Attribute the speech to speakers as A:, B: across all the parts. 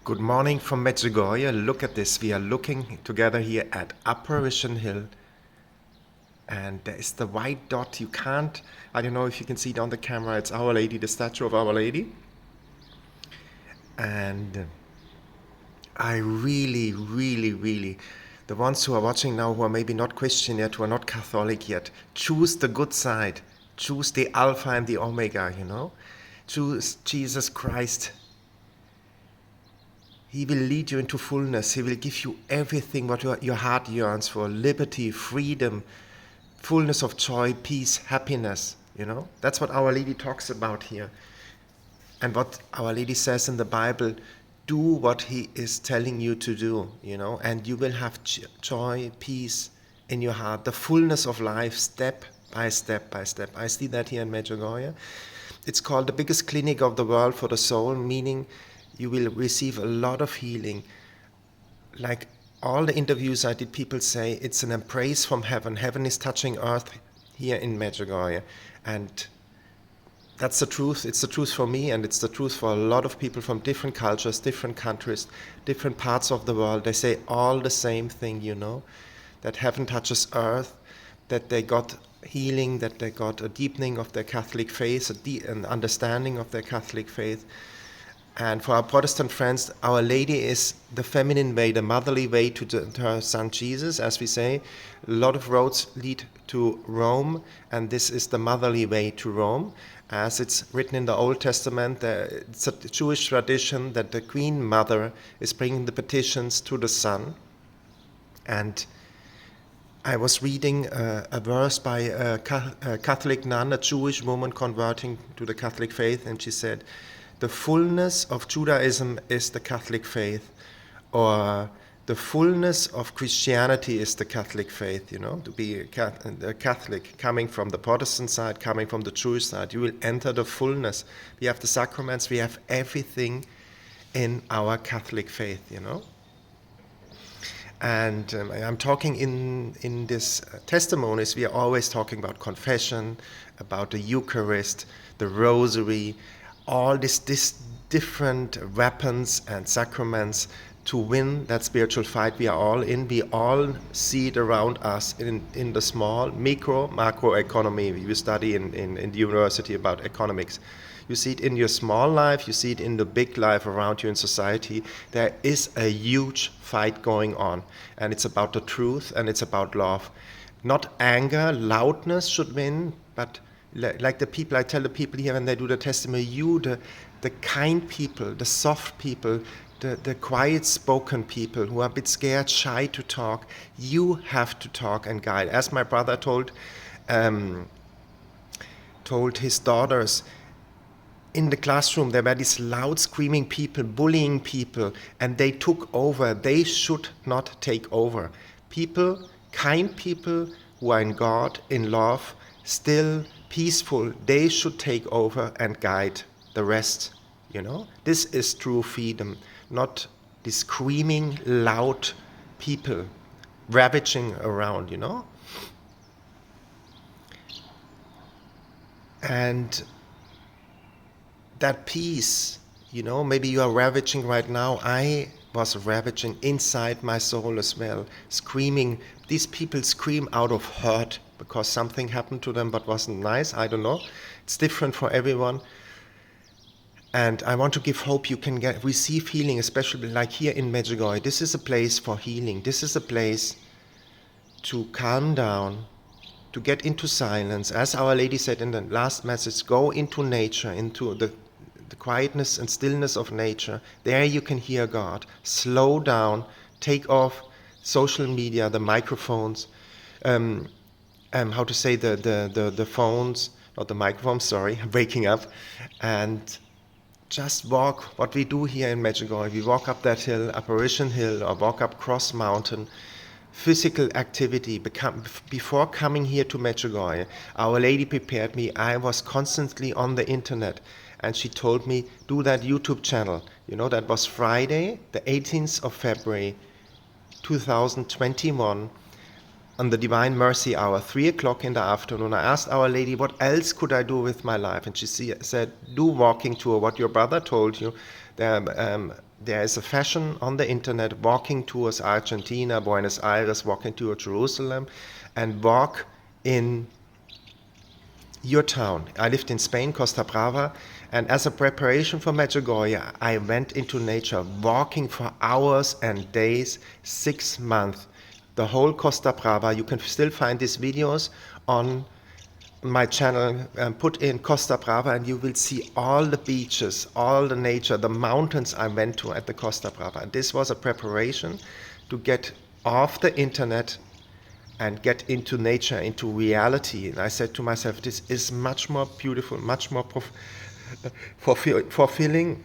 A: Good morning from Medjugorje. Look at this. We are looking together here at Apparition Hill. And there is the white dot. I don't know if you can see it on the camera. It's Our Lady, the statue of Our Lady. And I really, the ones who are watching now who are maybe not Christian yet, who are not Catholic yet, choose the good side. Choose the Alpha and the Omega, Choose Jesus Christ. He will lead you into fullness. He will give you everything what your heart yearns for. Liberty, freedom, fullness of joy, peace, happiness. That's what Our Lady talks about here. And what Our Lady says in the Bible, do what He is telling you to do, and you will have joy, peace in your heart, the fullness of life, step by step by step. I see that here in Medjugorje. It's called the biggest clinic of the world for the soul, meaning you will receive a lot of healing. Like all the interviews I did, people say it's an embrace from heaven. Heaven is touching earth here in Medjugorje. And that's the truth. It's the truth for me, and it's the truth for a lot of people from different cultures, different countries, different parts of the world. They say all the same thing, that heaven touches earth, that they got healing, that they got a deepening of their Catholic faith, an understanding of their Catholic faith. And for our Protestant friends, Our Lady is the feminine way, the motherly way to her son Jesus, as we say. A lot of roads lead to Rome, and this is the motherly way to Rome. As it's written in the Old Testament, it's a Jewish tradition that the Queen Mother is bringing the petitions to the Son. And I was reading a verse by a Catholic nun, a Jewish woman converting to the Catholic faith, and she said, the fullness of Judaism is the Catholic faith, or the fullness of Christianity is the Catholic faith, to be a Catholic, coming from the Protestant side, coming from the Jewish side. You will enter the fullness. We have the sacraments, we have everything in our Catholic faith, And I'm talking in this testimonies, we are always talking about confession, about the Eucharist, the Rosary, all these different weapons and sacraments to win that spiritual fight we are all in. We all see it around us in the small, macro economy. We study in the university about economics. You see it in your small life, you see it in the big life around you in society. There is a huge fight going on, and it's about the truth and it's about love. Not anger, loudness should win, but like the people, I tell the people here when they do the testimony, the kind people, the soft people, the quiet spoken people who are a bit scared, shy to talk, you have to talk and guide. As my brother told his daughters, in the classroom there were these loud screaming people, bullying people, and they took over. They should not take over. People, kind people who are in God, in love, still peaceful, they should take over and guide the rest, This is true freedom, not the screaming, loud people ravaging around, And that peace, maybe you are ravaging right now. I was ravaging inside my soul as well, screaming. These people scream out of hurt because something happened to them but wasn't nice. I don't know. It's different for everyone. And I want to give hope you can receive healing, especially like here in Medjugorje. This is a place for healing. This is a place to calm down, to get into silence. As Our Lady said in the last message, go into nature, into the quietness and stillness of nature. There you can hear God. Slow down, take off social media, the microphones, the phones, not the microphones, sorry, waking up, and just walk what we do here in Medjugorje. We walk up that hill, Apparition Hill, or walk up Cross Mountain. Physical activity. Before coming here to Medjugorje, Our Lady prepared me. I was constantly on the internet, and she told me, do that YouTube channel. That was Friday, the 18th of February, 2021, on the Divine Mercy Hour, 3 o'clock in the afternoon. I asked Our Lady, what else could I do with my life? And she said, do walking tour, what your brother told you. There are There is a fashion on the internet, walking towards Argentina, Buenos Aires, walking towards Jerusalem, and walk in your town. I lived in Spain, Costa Brava, and as a preparation for Medjugorje, I went into nature, walking for hours and days, 6 months. The whole Costa Brava. You can still find these videos on my channel. Put in Costa Brava and you will see all the beaches, all the nature, the mountains I went to at the Costa Brava. And this was a preparation to get off the internet and get into nature, into reality. And I said to myself, this is much more beautiful, much more fulfilling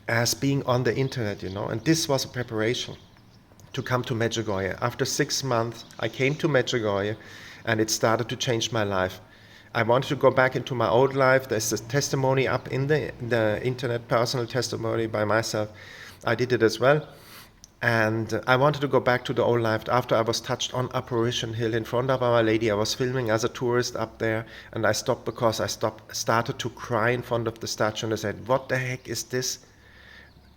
A: as being on the internet, you know. And this was a preparation to come to Medjugorje. After 6 months, I came to Medjugorje, and it started to change my life. I wanted to go back into my old life. There's a testimony up in the internet, personal testimony by myself. I did it as well. And I wanted to go back to the old life. After I was touched on Apparition Hill in front of Our Lady, I was filming as a tourist up there, and I stopped because I started to cry in front of the statue, and I said, what the heck is this?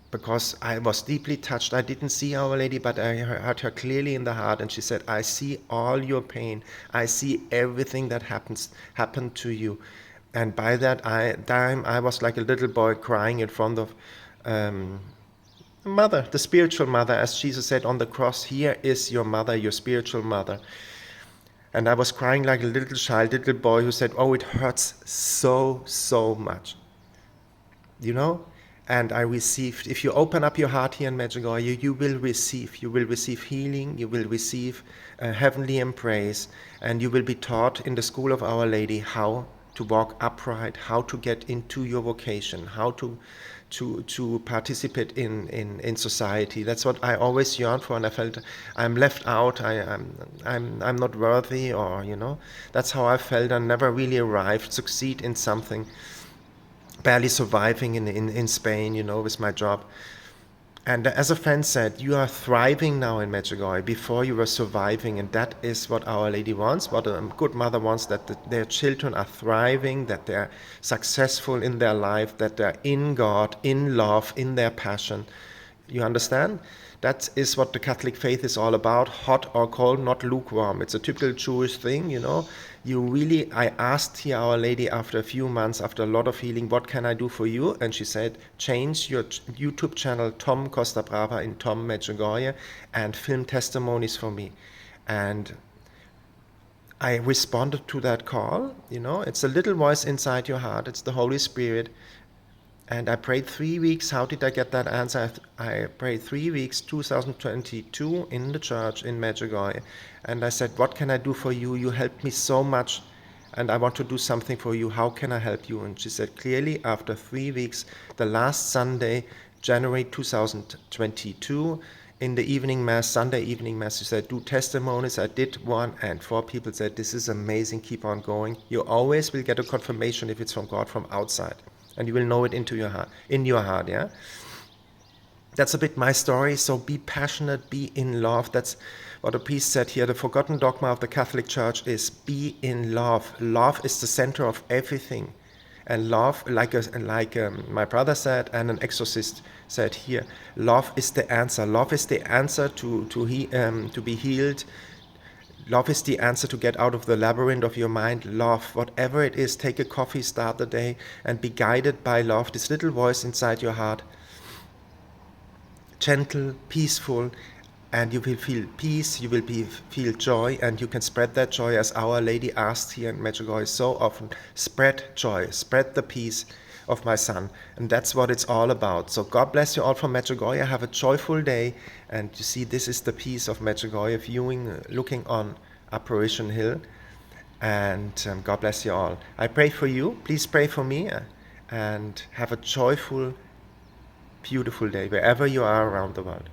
A: Because I was deeply touched. I didn't see Our Lady, but I heard her clearly in the heart, and she said, I see all your pain. I see everything that happened to you. And by that time, I was like a little boy crying in front of mother, the spiritual mother, as Jesus said on the cross, here is your mother, your spiritual mother. And I was crying like a little child, little boy who said, oh, it hurts so, so much. You know? And I received, if you open up your heart here in Medjugorje, you will receive healing, you will receive heavenly embrace, and you will be taught in the school of Our Lady how to walk upright, how to get into your vocation, how to participate in society. That's what I always yearned for, and I felt I'm left out, I'm not worthy, or, you know, that's how I felt. I never really arrived, succeed in something, barely surviving in Spain, you know, with my job. And as a friend said, you are thriving now in Medjugorje. Before you were surviving, and that is what Our Lady wants, what a good mother wants, that their children are thriving, that they're successful in their life, that they're in God, in love, in their passion. You understand? That is what the Catholic faith is all about, hot or cold, not lukewarm. It's a typical Jewish thing, you know. I asked here Our Lady after a few months, after a lot of healing, what can I do for you? And she said, change your YouTube channel, Tom Costa Brava in Tom Medjugorje, and film testimonies for me. And I responded to that call, you know. It's a little voice inside your heart. It's the Holy Spirit. And I prayed 3 weeks. How did I get that answer? I prayed 3 weeks, 2022, in the church in Medjugorje. And I said, what can I do for you? You helped me so much, and I want to do something for you. How can I help you? And she said, clearly, after 3 weeks, the last Sunday, January 2022, in the evening mass, Sunday evening mass, she said, do testimonies. I did one, and 4 people said, this is amazing, keep on going. You always will get a confirmation if it's from God, from outside. And you will know it in your heart, yeah? That's a bit my story. So be passionate, be in love. That's what the priest said here. The forgotten dogma of the Catholic Church is be in love. Love is the center of everything. And love, like my brother said, and an exorcist said here, love is the answer. Love is the answer to be healed. Love is the answer to get out of the labyrinth of your mind. Love, whatever it is, take a coffee, start the day, and be guided by love, this little voice inside your heart. Gentle, peaceful, and you will feel peace, you will feel joy, and you can spread that joy as Our Lady asked here in Medjugorje so often. Spread joy, spread the peace of my son. And that's what it's all about. So God bless you all from Medjugorje. Have a joyful day. And you see, this is the peace of Medjugorje, looking on Apparition Hill. And God bless you all. I pray for you. Please pray for me. And have a joyful, beautiful day wherever you are around the world.